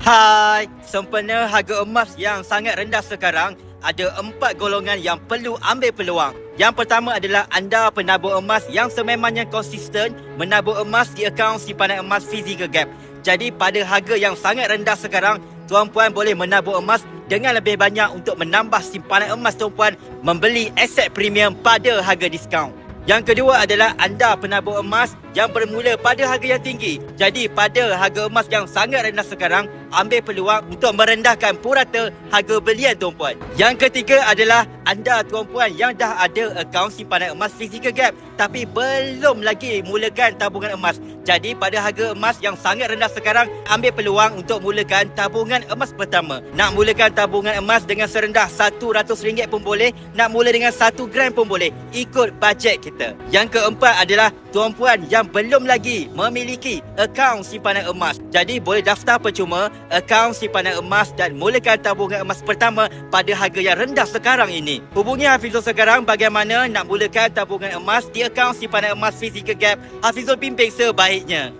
Hai, sempena harga emas yang sangat rendah sekarang, ada 4 golongan yang perlu ambil peluang. Yang pertama adalah anda penabur emas yang sememangnya konsisten menabur emas di akaun simpanan emas Physical Gap. Jadi pada harga yang sangat rendah sekarang, tuan-puan boleh menabur emas dengan lebih banyak untuk menambah simpanan emas tuan-puan, membeli aset premium pada harga diskaun. Yang kedua adalah anda penabur emas yang bermula pada harga yang tinggi. Jadi pada harga emas yang sangat rendah sekarang, ambil peluang untuk merendahkan purata harga belian tuan-puan. Yang ketiga adalah anda tuan-puan yang dah ada akaun simpanan emas Physical Gap tapi belum lagi mulakan tabungan emas. Jadi pada harga emas yang sangat rendah sekarang, ambil peluang untuk mulakan tabungan emas pertama. Nak mulakan tabungan emas dengan serendah RM100 pun boleh, nak mula dengan 1 gram pun boleh, ikut bajet kita. Yang keempat adalah tuan-puan yang belum lagi memiliki akaun simpanan emas. Jadi boleh daftar percuma akaun simpanan emas dan mulakan tabungan emas pertama pada harga yang rendah sekarang ini. Hubungi Hafizul sekarang bagaimana nak mulakan tabungan emas di akaun simpanan emas Physical Gap. Hafizul bimbing sebaiknya.